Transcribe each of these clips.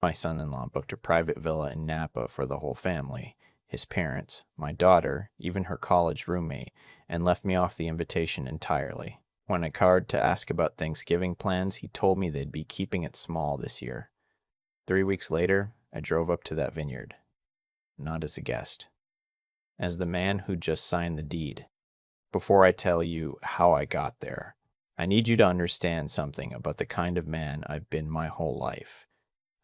My son-in-law booked a private villa in Napa for the whole family, his parents, my daughter, even her college roommate, and left me off the invitation entirely. When I called to ask about Thanksgiving plans, he told me they'd be keeping it small this year. 3 weeks later, I drove up to that vineyard. Not as a guest. As the man who just signed the deed. Before I tell you how I got there, I need you to understand something about the kind of man I've been my whole life.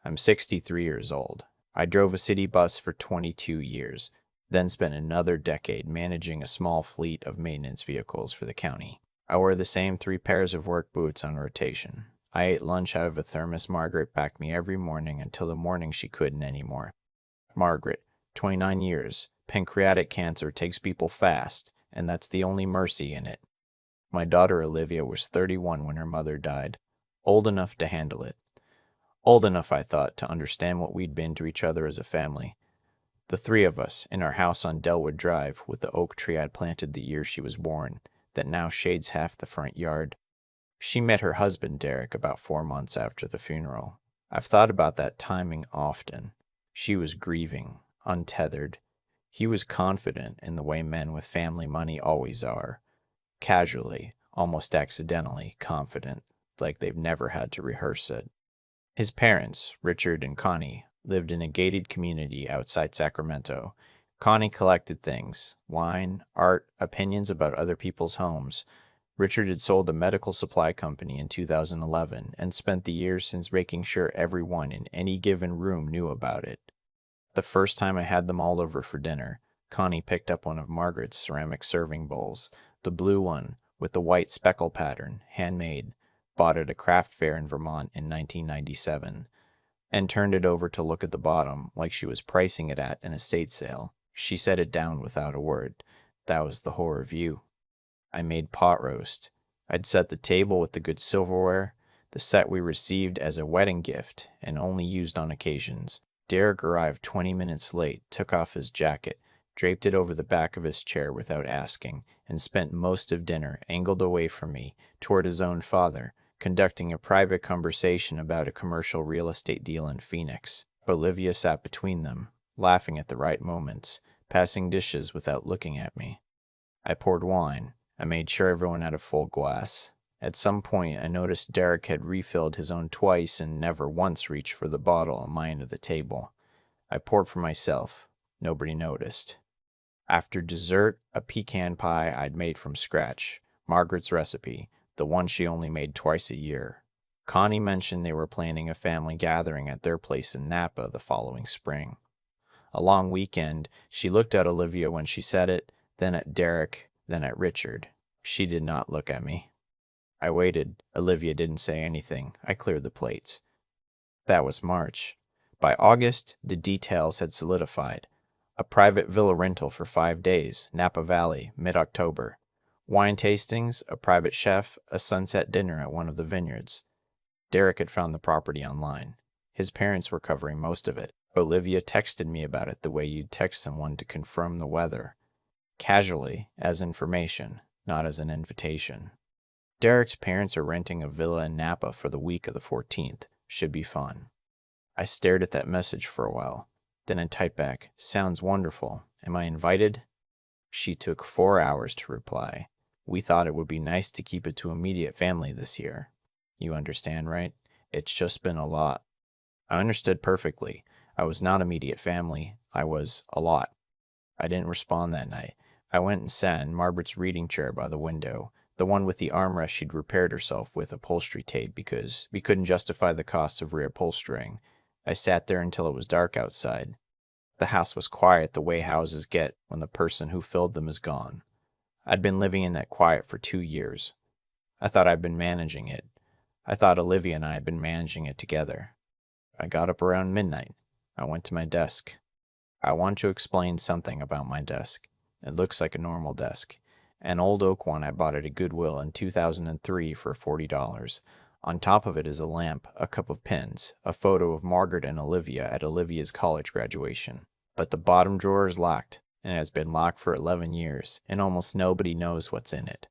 I'm 63 years old. I drove a city bus for 22 years, then spent another decade managing a small fleet of maintenance vehicles for the county. I wore the same 3 pairs of work boots on rotation. I ate lunch out of a thermos Margaret packed me every morning until the morning she couldn't anymore. Margaret, 29 years, pancreatic cancer takes people fast, and that's the only mercy in it. My daughter Olivia was 31 when her mother died, old enough to handle it. Old enough, I thought, to understand what we'd been to each other as a family. The 3 of us, in our house on Delwood Drive, with the oak tree I'd planted the year she was born, that now shades half the front yard. She met her husband, Derek, about 4 months after the funeral. I've thought about that timing often. She was grieving, untethered. He was confident in the way men with family money always are. Casually, almost accidentally confident, like they've never had to rehearse it. His parents, Richard and Connie, lived in a gated community outside Sacramento. Connie collected things, wine, art, opinions about other people's homes. Richard had sold a medical supply company in 2011 and spent the years since making sure everyone in any given room knew about it. The first time I had them all over for dinner, Connie picked up one of Margaret's ceramic serving bowls, the blue one with the white speckle pattern, handmade, bought at a craft fair in Vermont in 1997, and turned it over to look at the bottom like she was pricing it at an estate sale. She set it down without a word. That was the horror view. I made pot roast. I'd set the table with the good silverware, the set we received as a wedding gift and only used on occasions. Derek arrived 20 minutes late, took off his jacket, draped it over the back of his chair without asking, and spent most of dinner angled away from me toward his own father, conducting a private conversation about a commercial real estate deal in Phoenix. Olivia sat between them, laughing at the right moments, passing dishes without looking at me. I poured wine. I made sure everyone had a full glass. At some point, I noticed Derek had refilled his own twice and never once reached for the bottle on my end of the table. I poured for myself. Nobody noticed. After dessert, a pecan pie I'd made from scratch, Margaret's recipe, the one she only made twice a year. Connie mentioned they were planning a family gathering at their place in Napa the following spring. A long weekend, she looked at Olivia when she said it, then at Derek, then at Richard. She did not look at me. I waited. Olivia didn't say anything. I cleared the plates. That was March. By August, the details had solidified. A private villa rental for 5 days, Napa Valley, mid-October. Wine tastings, a private chef, a sunset dinner at one of the vineyards. Derek had found the property online. His parents were covering most of it. Olivia texted me about it the way you'd text someone to confirm the weather. Casually, as information, not as an invitation. Derek's parents are renting a villa in Napa for the week of the 14th. Should be fun. I stared at that message for a while. Then I typed back, sounds wonderful. Am I invited? She took 4 hours to reply. We thought it would be nice to keep it to immediate family this year. You understand, right? It's just been a lot. I understood perfectly. I was not immediate family. I was a lot. I didn't respond that night. I went and sat in Margaret's reading chair by the window, the one with the armrest she'd repaired herself with upholstery tape because we couldn't justify the cost of reupholstering. I sat there until it was dark outside. The house was quiet the way houses get when the person who filled them is gone. I'd been living in that quiet for 2 years. I thought I'd been managing it. I thought Olivia and I had been managing it together. I got up around midnight. I went to my desk. I want to explain something about my desk. It looks like a normal desk. An old oak one I bought at a Goodwill in 2003 for $40. On top of it is a lamp, a cup of pens, a photo of Margaret and Olivia at Olivia's college graduation. But the bottom drawer is locked, and has been locked for 11 years, and almost nobody knows what's in it.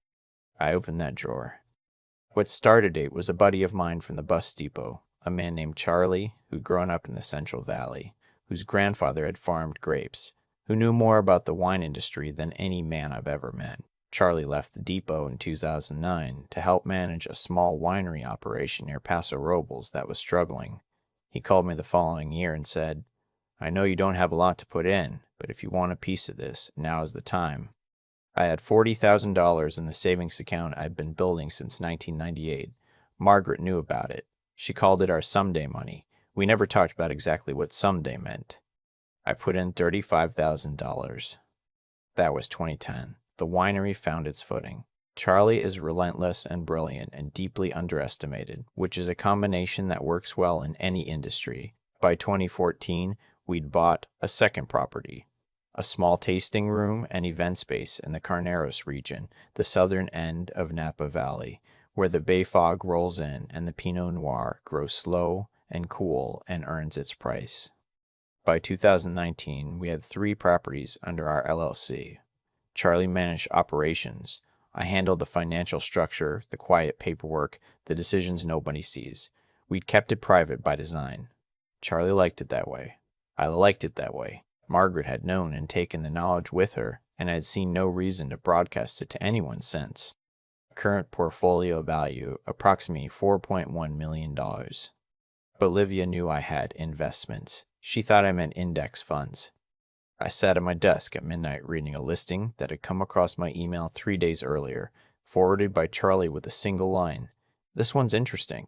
I opened that drawer. What started it was a buddy of mine from the bus depot, a man named Charlie who'd grown up in the Central Valley, whose grandfather had farmed grapes, who knew more about the wine industry than any man I've ever met. Charlie left the depot in 2009 to help manage a small winery operation near Paso Robles that was struggling. He called me the following year and said, "I know you don't have a lot to put in, but if you want a piece of this, now is the time." I had $40,000 in the savings account I'd been building since 1998. Margaret knew about it. She called it our someday money. We never talked about exactly what someday meant. I put in $35,000. That was 2010. The winery found its footing. Charlie is relentless and brilliant and deeply underestimated, which is a combination that works well in any industry. By 2014, we'd bought a second property, a small tasting room and event space in the Carneros region, the southern end of Napa Valley, where the bay fog rolls in and the Pinot Noir grows slow and cool and earns its price. By 2019, we had 3 properties under our LLC. Charlie managed operations. I handled the financial structure, the quiet paperwork, the decisions nobody sees. We'd kept it private by design. Charlie liked it that way. I liked it that way. Margaret had known and taken the knowledge with her, and I had seen no reason to broadcast it to anyone since. Current portfolio value, approximately $4.1 million. But Olivia knew I had investments. She thought I meant index funds. I sat at my desk at midnight reading a listing that had come across my email 3 days earlier, forwarded by Charlie with a single line. "This one's interesting.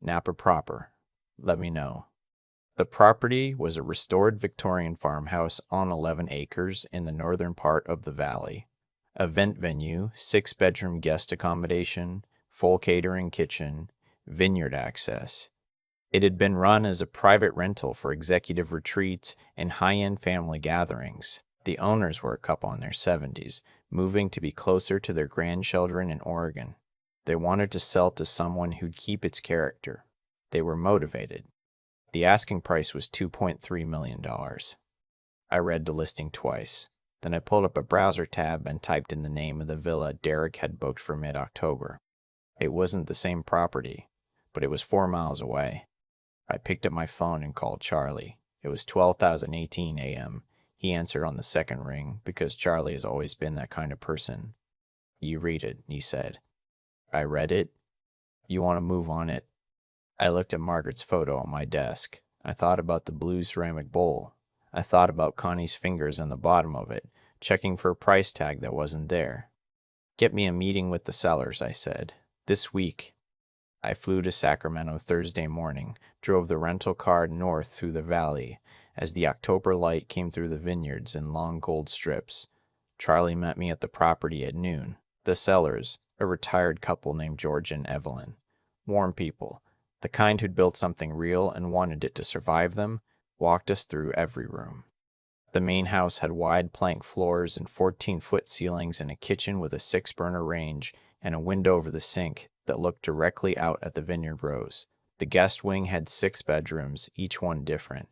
Napa proper. Let me know." The property was a restored Victorian farmhouse on 11 acres in the northern part of the valley. Event venue, 6-bedroom guest accommodation, full catering kitchen, vineyard access. It had been run as a private rental for executive retreats and high-end family gatherings. The owners were a couple in their 70s, moving to be closer to their grandchildren in Oregon. They wanted to sell to someone who'd keep its character. They were motivated. The asking price was $2.3 million. I read the listing twice. Then I pulled up a browser tab and typed in the name of the villa Derek had booked for mid-October. It wasn't the same property, but it was 4 miles away. I picked up my phone and called Charlie. It was 12:18 a.m. He answered on the second ring because Charlie has always been that kind of person. "You read it," he said. I read it. "You want to move on it?" I looked at Margaret's photo on my desk. I thought about the blue ceramic bowl. I thought about Connie's fingers on the bottom of it, checking for a price tag that wasn't there. "Get me a meeting with the sellers," I said. "This week." I flew to Sacramento Thursday morning, drove the rental car north through the valley as the October light came through the vineyards in long gold strips. Charlie met me at the property at noon. The sellers, a retired couple named George and Evelyn. Warm people, the kind who'd built something real and wanted it to survive them, walked us through every room. The main house had wide plank floors and 14-foot ceilings and a kitchen with a 6-burner range and a window over the sink that looked directly out at the vineyard rows. The guest wing had 6 bedrooms, each one different,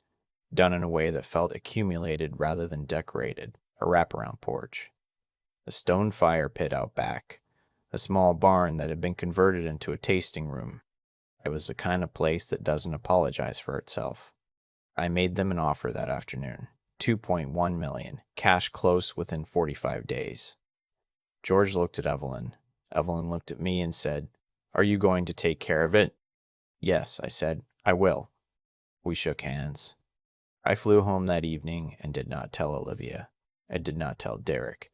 done in a way that felt accumulated rather than decorated, a wraparound porch. A stone fire pit out back, a small barn that had been converted into a tasting room. It was the kind of place that doesn't apologize for itself. I made them an offer that afternoon. $2.1 million, cash close within 45 days. George looked at Evelyn. Evelyn looked at me and said, "Are you going to take care of it?" "Yes," I said, "I will." We shook hands. I flew home that evening and did not tell Olivia. I did not tell Derek.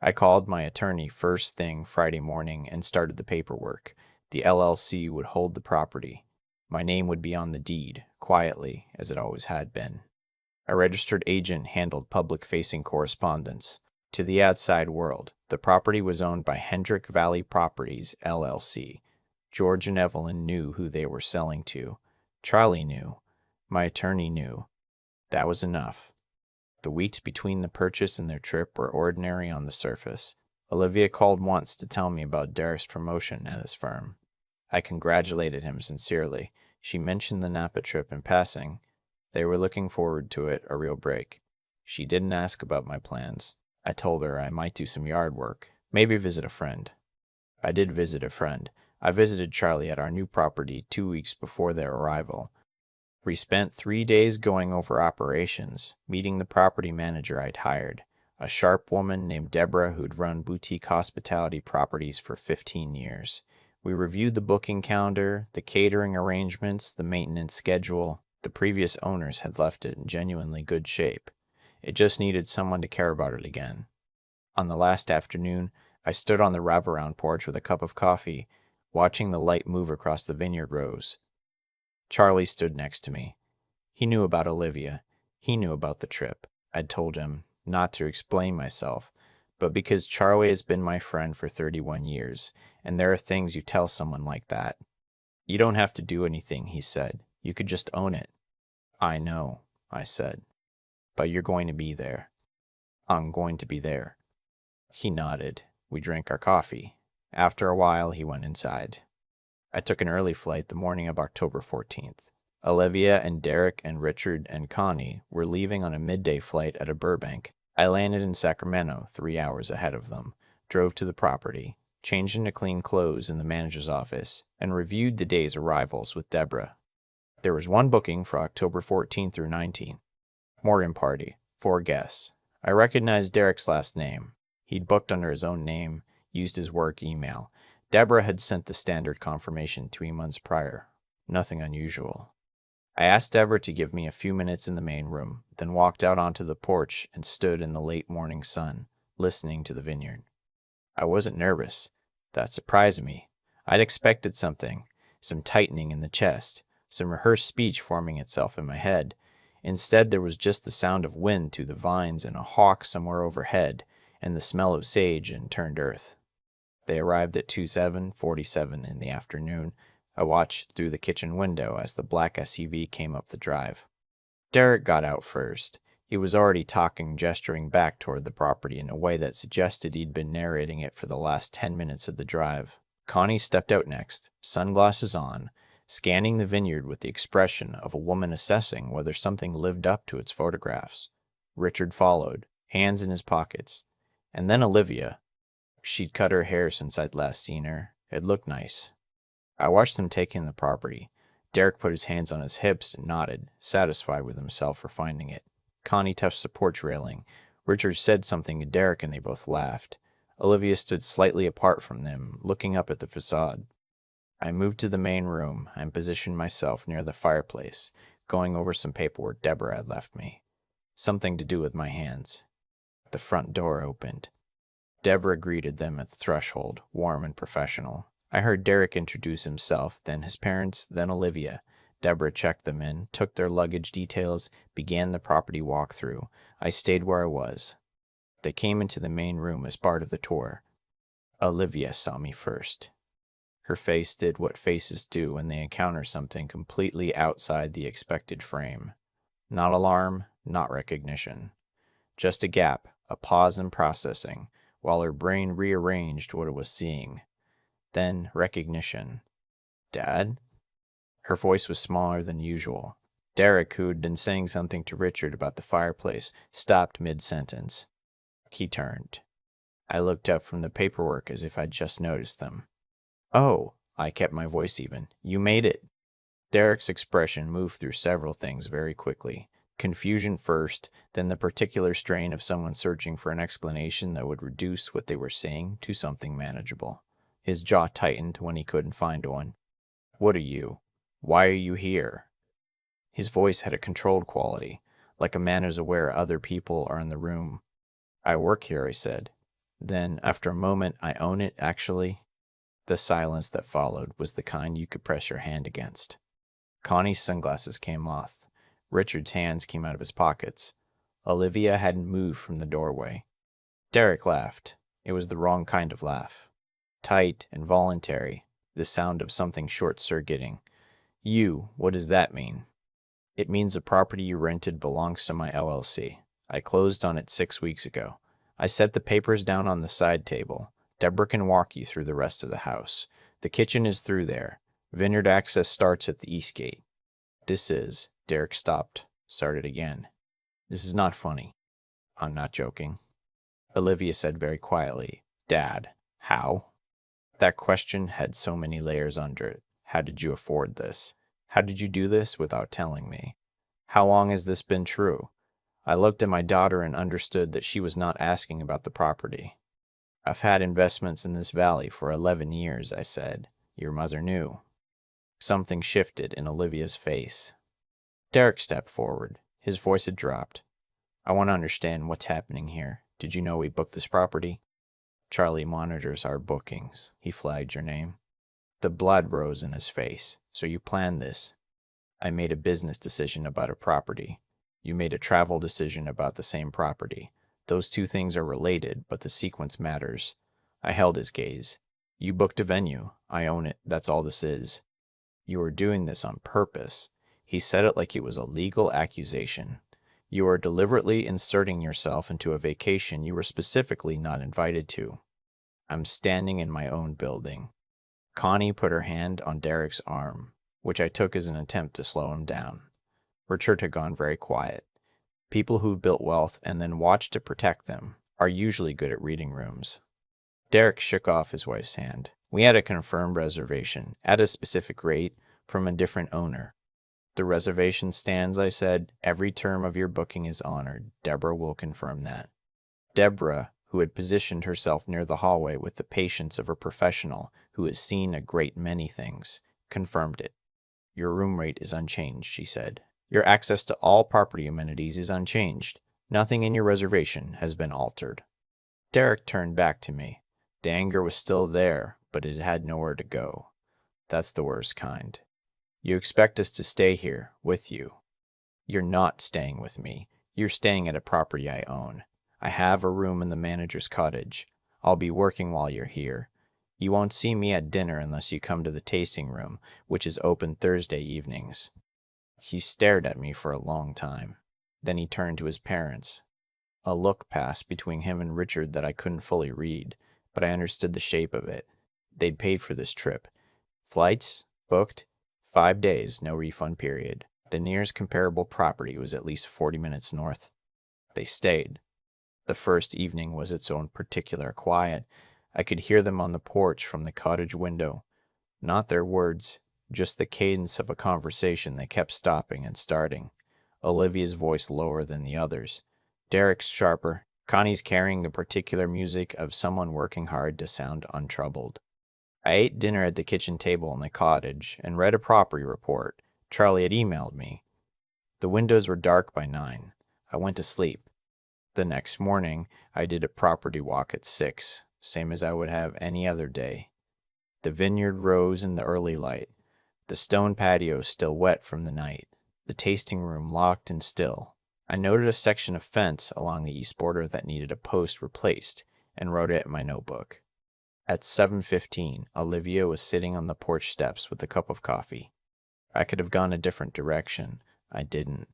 I called my attorney first thing Friday morning and started the paperwork. The LLC would hold the property. My name would be on the deed, quietly, as it always had been. A registered agent handled public-facing correspondence. To the outside world, the property was owned by Hendrick Valley Properties, LLC. George and Evelyn knew who they were selling to. Charlie knew. My attorney knew. That was enough. The weeks between the purchase and their trip were ordinary on the surface. Olivia called once to tell me about Derek's promotion at his firm. I congratulated him sincerely. She mentioned the Napa trip in passing. They were looking forward to it, a real break. She didn't ask about my plans. I told her I might do some yard work, maybe visit a friend. I did visit a friend, I visited Charlie at our new property 2 weeks before their arrival. We spent 3 days going over operations, meeting the property manager I'd hired, a sharp woman named Deborah who'd run boutique hospitality properties for 15 years. We reviewed the booking calendar, the catering arrangements, the maintenance schedule. The previous owners had left it in genuinely good shape. It just needed someone to care about it again. On the last afternoon, I stood on the wraparound porch with a cup of coffee, watching the light move across the vineyard rows. Charlie stood next to me. He knew about Olivia. He knew about the trip. I'd told him not to explain myself, but because Charlie has been my friend for 31 years, and there are things you tell someone like that. You don't have to do anything, he said. You could just own it. I know, I said, but you're going to be there. I'm going to be there. He nodded. We drank our coffee. After a while, he went inside. I took an early flight the morning of October 14th. Olivia and Derek and Richard and Connie were leaving on a midday flight at a Burbank. I landed in Sacramento 3 hours ahead of them, drove to the property, changed into clean clothes in the manager's office, and reviewed the day's arrivals with Deborah. There was one booking for October 14th through 19th. Morgan party, 4 guests. I recognized Derek's last name. He'd booked under his own name, used his work email. Deborah had sent the standard confirmation 3 months prior. Nothing unusual. I asked Deborah to give me a few minutes in the main room, then walked out onto the porch and stood in the late morning sun, listening to the vineyard. I wasn't nervous. That surprised me. I'd expected something, some tightening in the chest, some rehearsed speech forming itself in my head. Instead, there was just the sound of wind through the vines and a hawk somewhere overhead, and the smell of sage and turned earth. They arrived at 27:47 in the afternoon. I watched through the kitchen window as the black SUV came up the drive. Derek got out first. He was already talking, gesturing back toward the property in a way that suggested he'd been narrating it for the last 10 minutes of the drive. Connie stepped out next, sunglasses on, scanning the vineyard with the expression of a woman assessing whether something lived up to its photographs. Richard followed, hands in his pockets. And then Olivia. She'd cut her hair since I'd last seen her. It looked nice. I watched them take in the property. Derek put his hands on his hips and nodded, satisfied with himself for finding it. Connie touched the porch railing. Richard said something to Derek and they both laughed. Olivia stood slightly apart from them, looking up at the facade. I moved to the main room and positioned myself near the fireplace, going over some paperwork Deborah had left me. Something to do with my hands. The front door opened. Deborah greeted them at the threshold, warm and professional. I heard Derek introduce himself, then his parents, then Olivia. Deborah checked them in, took their luggage details, began the property walkthrough. I stayed where I was. They came into the main room as part of the tour. Olivia saw me first. Her face did what faces do when they encounter something completely outside the expected frame. Not alarm, not recognition. Just a gap, a pause in processing, while her brain rearranged what it was seeing. Then recognition. Dad? Her voice was smaller than usual. Derek, who had been saying something to Richard about the fireplace, stopped mid-sentence. He turned. I looked up from the paperwork as if I'd just noticed them. Oh, I kept my voice even. You made it. Derek's expression moved through several things very quickly. Confusion first, then the particular strain of someone searching for an explanation that would reduce what they were saying to something manageable. His jaw tightened when he couldn't find one. What are you? Why are you here? His voice had a controlled quality, like a man is aware other people are in the room. I work here, I said. Then, after a moment, I own it, actually. The silence that followed was the kind you could press your hand against. Connie's sunglasses came off. Richard's hands came out of his pockets. Olivia hadn't moved from the doorway. Derek laughed. It was the wrong kind of laugh. Tight, involuntary, the sound of something short-circuiting. What does that mean? It means the property you rented belongs to my LLC. I closed on it 6 weeks ago. I set the papers down on the side table. Deborah can walk you through the rest of the house. The kitchen is through there. Vineyard access starts at the east gate. Derek stopped, started again. This is not funny. I'm not joking. Olivia said very quietly, Dad, how? That question had so many layers under it. How did you afford this? How did you do this without telling me? How long has this been true? I looked at my daughter and understood that she was not asking about the property. I've had investments in this valley for 11 years, I said. Your mother knew. Something shifted in Olivia's face. Derek stepped forward. His voice had dropped. I want to understand what's happening here. Did you know we booked this property? Charlie monitors our bookings. He flagged your name. The blood rose in his face. So you planned this. I made a business decision about a property. You made a travel decision about the same property. Those two things are related, but the sequence matters. I held his gaze. You booked a venue. I own it. That's all this is. You are doing this on purpose. He said it like it was a legal accusation. You are deliberately inserting yourself into a vacation you were specifically not invited to. I'm standing in my own building. Connie put her hand on Derek's arm, which I took as an attempt to slow him down. Richard had gone very quiet. People who've built wealth and then watched to protect them are usually good at reading rooms. Derek shook off his wife's hand. We had a confirmed reservation, at a specific rate, from a different owner. The reservation stands, I said. Every term of your booking is honored. Deborah will confirm that. Deborah, who had positioned herself near the hallway with the patience of a professional who has seen a great many things, confirmed it. Your room rate is unchanged, she said. Your access to all property amenities is unchanged. Nothing in your reservation has been altered. Derek turned back to me. The anger was still there, but it had nowhere to go. That's the worst kind. You expect us to stay here, with you. You're not staying with me. You're staying at a property I own. I have a room in the manager's cottage. I'll be working while you're here. You won't see me at dinner unless you come to the tasting room, which is open Thursday evenings. He stared at me for a long time. Then he turned to his parents. A look passed between him and Richard that I couldn't fully read, but I understood the shape of it. They'd paid for this trip. Flights, booked, 5 days, no refund period. The nearest comparable property was at least 40 minutes north. They stayed. The first evening was its own particular quiet. I could hear them on the porch from the cottage window. Not their words, just the cadence of a conversation that kept stopping and starting. Olivia's voice lower than the others. Derek's sharper. Connie's carrying the particular music of someone working hard to sound untroubled. I ate dinner at the kitchen table in the cottage and read a property report. Charlie had emailed me. The windows were dark by 9. I went to sleep. The next morning, I did a property walk at 6, same as I would have any other day. The vineyard rose in the early light. The stone patio still wet from the night. The tasting room locked and still. I noted a section of fence along the east border that needed a post replaced and wrote it in my notebook. At 7:15, Olivia was sitting on the porch steps with a cup of coffee. I could have gone a different direction. I didn't.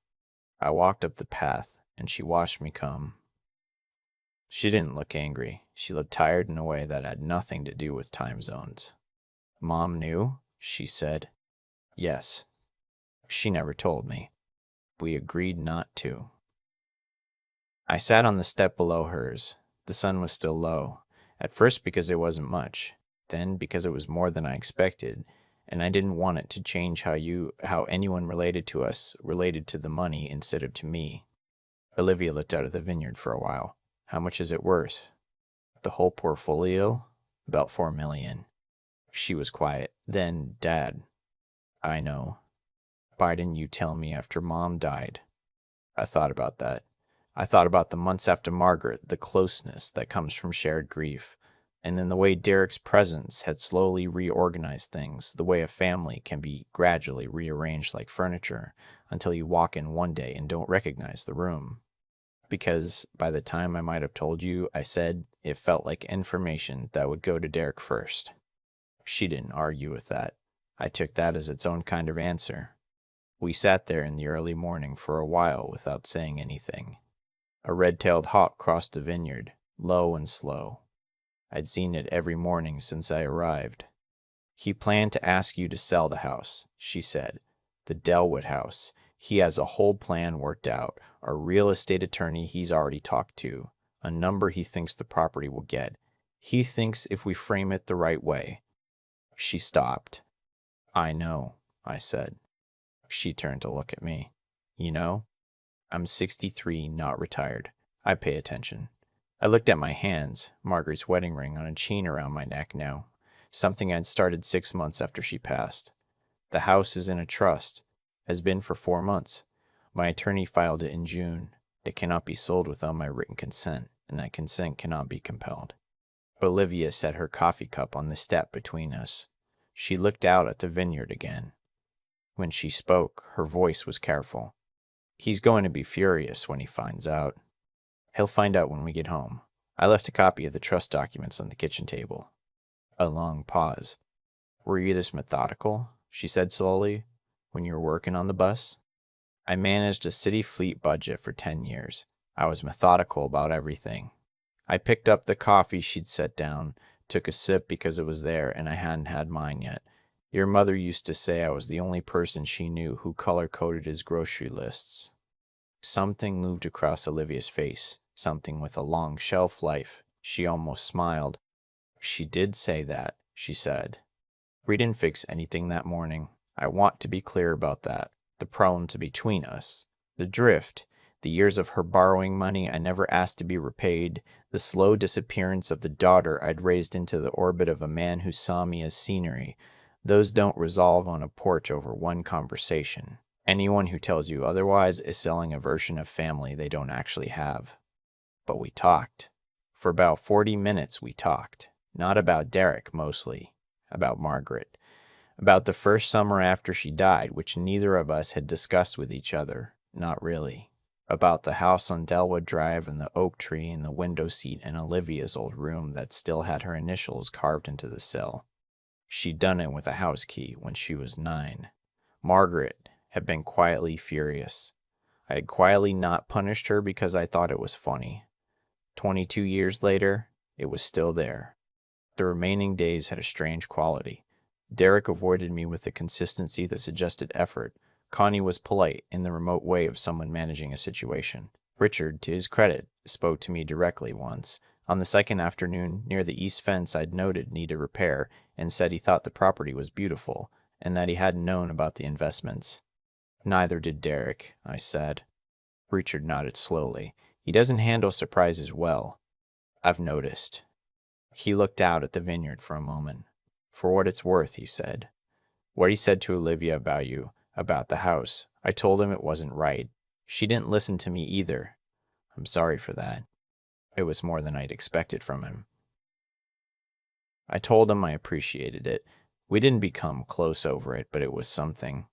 I walked up the path, and she watched me come. She didn't look angry. She looked tired in a way that had nothing to do with time zones. Mom knew, she said. Yes. She never told me. We agreed not to. I sat on the step below hers. The sun was still low. At first because it wasn't much, then because it was more than I expected, and I didn't want it to change how anyone related to us related to the money instead of to me. Olivia looked out at the vineyard for a while. How much is it worth? The whole portfolio? About $4 million. She was quiet. Then, Dad. I know. Why didn't you tell me after Mom died? I thought about that. I thought about the months after Margaret, the closeness that comes from shared grief, and then the way Derek's presence had slowly reorganized things, the way a family can be gradually rearranged like furniture until you walk in one day and don't recognize the room. Because by the time I might have told you, I said it felt like information that would go to Derek first. She didn't argue with that. I took that as its own kind of answer. We sat there in the early morning for a while without saying anything. A red-tailed hawk crossed the vineyard, low and slow. I'd seen it every morning since I arrived. He planned to ask you to sell the house, she said. The Delwood house. He has a whole plan worked out, a real estate attorney he's already talked to, a number he thinks the property will get. He thinks if we frame it the right way. She stopped. I know, I said. She turned to look at me. You know, I'm 63, not retired. I pay attention. I looked at my hands, Margaret's wedding ring on a chain around my neck now, something I'd started 6 months after she passed. The house is in a trust, has been for 4 months. My attorney filed it in June. It cannot be sold without my written consent, and that consent cannot be compelled. Olivia set her coffee cup on the step between us. She looked out at the vineyard again. When she spoke, her voice was careful. He's going to be furious when he finds out. He'll find out when we get home. I left a copy of the trust documents on the kitchen table. A long pause. Were you this methodical, she said slowly, when you were working on the bus? I managed a city fleet budget for 10 years. I was methodical about everything. I picked up the coffee she'd set down, took a sip because it was there and I hadn't had mine yet. Your mother used to say I was the only person she knew who color-coded his grocery lists. Something moved across Olivia's face, something with a long shelf life. She almost smiled. She did say that, she said. We didn't fix anything that morning. I want to be clear about that. The problems between us. The drift. The years of her borrowing money I never asked to be repaid. The slow disappearance of the daughter I'd raised into the orbit of a man who saw me as scenery. Those don't resolve on a porch over one conversation. Anyone who tells you otherwise is selling a version of family they don't actually have. But we talked. For about 40 minutes we talked. Not about Derek, mostly. About Margaret. About the first summer after she died, which neither of us had discussed with each other. Not really. About the house on Delwood Drive and the oak tree and the window seat in Olivia's old room that still had her initials carved into the sill. She'd done it with a house key when she was 9. Margaret had been quietly furious. I had quietly not punished her because I thought it was funny. 22 years later, it was still there. The remaining days had a strange quality. Derek avoided me with a consistency that suggested effort. Connie was polite in the remote way of someone managing a situation. Richard, to his credit, spoke to me directly once. On the second afternoon, near the east fence I'd noted needed repair, and said he thought the property was beautiful, and that he hadn't known about the investments. Neither did Derek, I said. Richard nodded slowly. He doesn't handle surprises well. I've noticed. He looked out at the vineyard for a moment. For what it's worth, he said. What he said to Olivia about you, about the house, I told him it wasn't right. She didn't listen to me either. I'm sorry for that. It was more than I'd expected from him. I told him I appreciated it. We didn't become close over it, but it was something.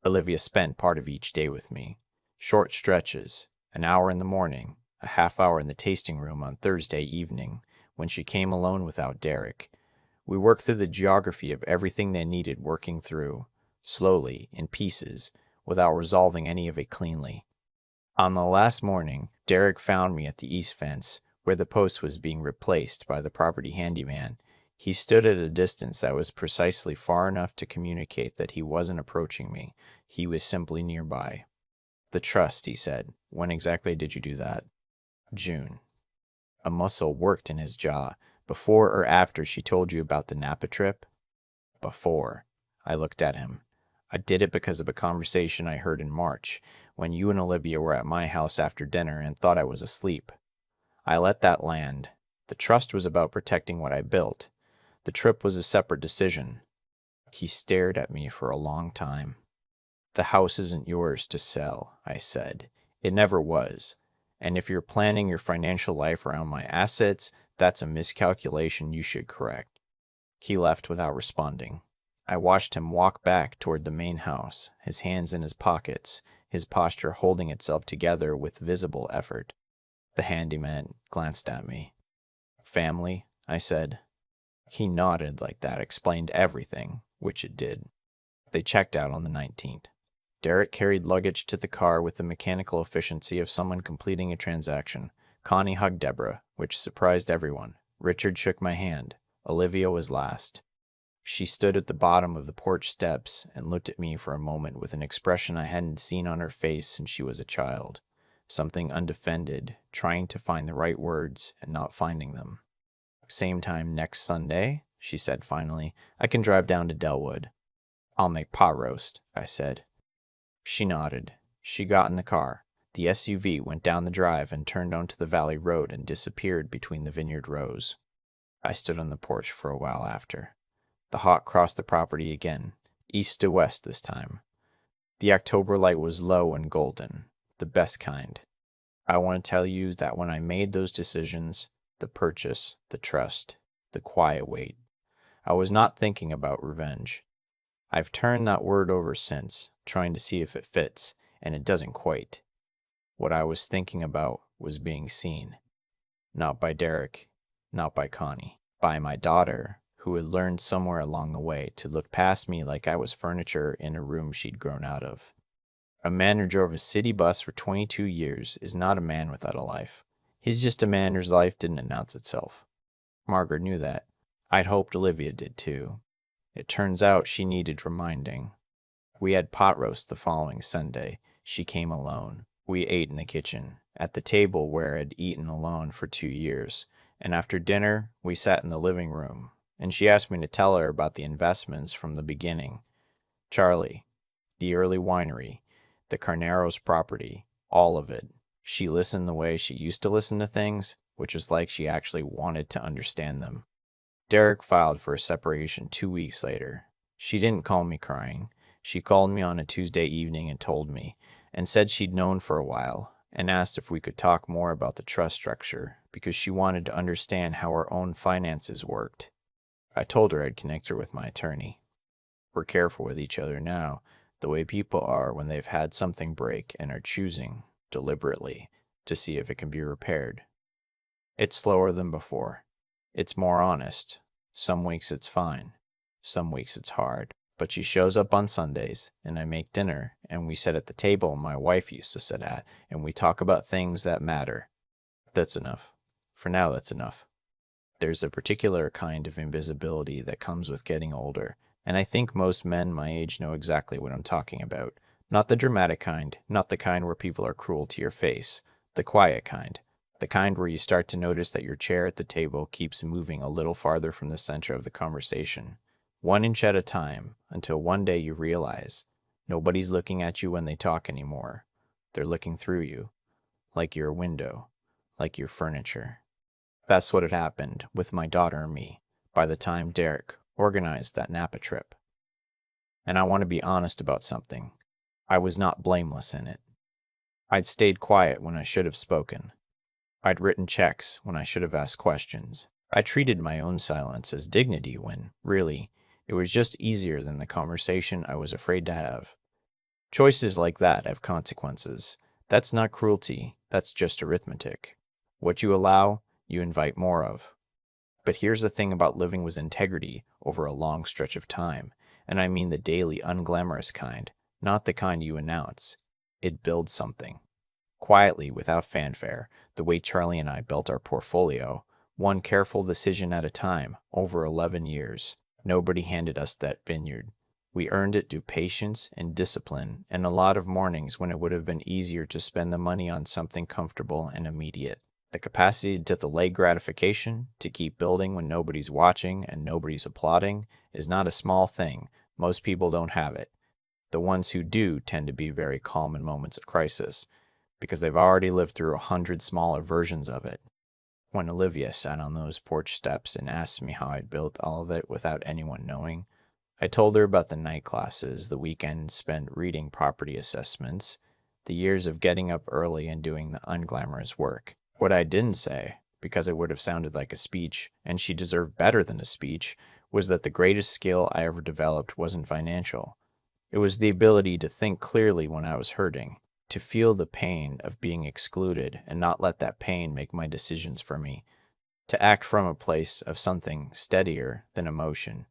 Olivia spent part of each day with me. Short stretches, an hour in the morning, a half hour in the tasting room on Thursday evening, when she came alone without Derek. We worked through the geography of everything they needed working through, slowly, in pieces, without resolving any of it cleanly. On the last morning, Derek found me at the east fence, where the post was being replaced by the property handyman. He stood at a distance that was precisely far enough to communicate that he wasn't approaching me. He was simply nearby. The trust, he said. When exactly did you do that? June. A muscle worked in his jaw. Before or after she told you about the Napa trip? Before. I looked at him. I did it because of a conversation I heard in March, when you and Olivia were at my house after dinner and thought I was asleep. I let that land. The trust was about protecting what I built. The trip was a separate decision. He stared at me for a long time. The house isn't yours to sell, I said. It never was. And if you're planning your financial life around my assets, that's a miscalculation you should correct. He left without responding. I watched him walk back toward the main house, his hands in his pockets, his posture holding itself together with visible effort. The handyman glanced at me. Family, I said. He nodded like that explained everything, which it did. They checked out on the 19th. Derek carried luggage to the car with the mechanical efficiency of someone completing a transaction. Connie hugged Deborah, which surprised everyone. Richard shook my hand. Olivia was last. She stood at the bottom of the porch steps and looked at me for a moment with an expression I hadn't seen on her face since she was a child. Something undefended, trying to find the right words and not finding them. Same time next Sunday, she said finally. I can drive down to Delwood. I'll make pot roast, I said. She nodded. She got in the car. The SUV went down the drive and turned onto the valley road and disappeared between the vineyard rows. I stood on the porch for a while after. The hawk crossed the property again, east to west this time. The October light was low and golden, the best kind. I want to tell you that when I made those decisions, the purchase, the trust, the quiet wait, I was not thinking about revenge. I've turned that word over since, trying to see if it fits, and it doesn't quite. What I was thinking about was being seen. Not by Derek, not by Connie, by my daughter, who had learned somewhere along the way to look past me like I was furniture in a room she'd grown out of. A man who drove a city bus for 22 years is not a man without a life. He's just a man whose life didn't announce itself. Margaret knew that. I'd hoped Olivia did too. It turns out she needed reminding. We had pot roast the following Sunday. She came alone. We ate in the kitchen, at the table where I'd eaten alone for 2 years, and after dinner, we sat in the living room, and she asked me to tell her about the investments from the beginning. Charlie, the early winery, the Carneros property, all of it. She listened the way she used to listen to things, which was like she actually wanted to understand them. Derek filed for a separation 2 weeks later. She didn't call me crying. She called me on a Tuesday evening and told me, and said she'd known for a while, and asked if we could talk more about the trust structure, because she wanted to understand how her own finances worked. I told her I'd connect her with my attorney. We're careful with each other now, the way people are when they've had something break and are choosing, deliberately, to see if it can be repaired. It's slower than before. It's more honest. Some weeks it's fine. Some weeks it's hard. But she shows up on Sundays, and I make dinner, and we sit at the table my wife used to sit at, and we talk about things that matter. That's enough. For now, that's enough. There's a particular kind of invisibility that comes with getting older, and I think most men my age know exactly what I'm talking about. Not the dramatic kind, not the kind where people are cruel to your face, the quiet kind. The kind where you start to notice that your chair at the table keeps moving a little farther from the center of the conversation. 1 inch at a time, until one day you realize nobody's looking at you when they talk anymore. They're looking through you, like you're a window, like you're furniture. That's what had happened with my daughter and me by the time Derek organized that Napa trip. And I want to be honest about something. I was not blameless in it. I'd stayed quiet when I should have spoken. I'd written checks when I should have asked questions. I treated my own silence as dignity when, really, it was just easier than the conversation I was afraid to have. Choices like that have consequences. That's not cruelty, that's just arithmetic. What you allow, you invite more of. But here's the thing about living with integrity over a long stretch of time, and I mean the daily unglamorous kind, not the kind you announce. It builds something. Quietly, without fanfare, the way Charlie and I built our portfolio, one careful decision at a time, over 11 years. Nobody handed us that vineyard. We earned it through patience and discipline, and a lot of mornings when it would have been easier to spend the money on something comfortable and immediate. The capacity to delay gratification, to keep building when nobody's watching and nobody's applauding, is not a small thing. Most people don't have it. The ones who do tend to be very calm in moments of crisis, because they've already lived through 100 smaller versions of it. When Olivia sat on those porch steps and asked me how I'd built all of it without anyone knowing, I told her about the night classes, the weekends spent reading property assessments, the years of getting up early and doing the unglamorous work. What I didn't say, because it would have sounded like a speech, and she deserved better than a speech, was that the greatest skill I ever developed wasn't financial. It was the ability to think clearly when I was hurting, to feel the pain of being excluded and not let that pain make my decisions for me, to act from a place of something steadier than emotion.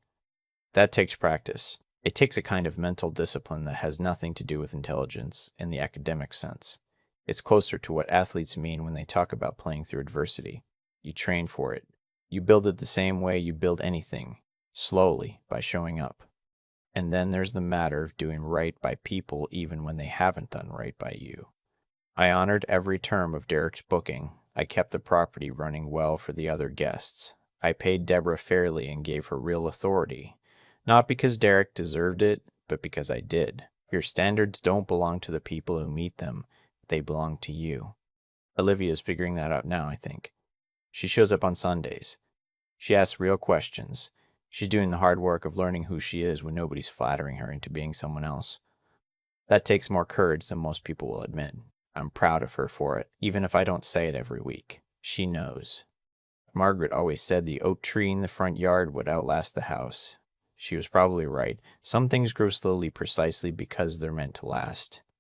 That takes practice. It takes a kind of mental discipline that has nothing to do with intelligence in the academic sense. It's closer to what athletes mean when they talk about playing through adversity. You train for it. You build it the same way you build anything, slowly, by showing up. And then there's the matter of doing right by people even when they haven't done right by you. I honored every term of Derek's booking. I kept the property running well for the other guests. I paid Deborah fairly and gave her real authority. Not because Derek deserved it, but because I did. Your standards don't belong to the people who meet them. They belong to you. Olivia's figuring that out now, I think. She shows up on Sundays. She asks real questions. She's doing the hard work of learning who she is when nobody's flattering her into being someone else. That takes more courage than most people will admit. I'm proud of her for it, even if I don't say it every week. She knows. Margaret always said the oak tree in the front yard would outlast the house. She was probably right. Some things grow slowly precisely because they're meant to last.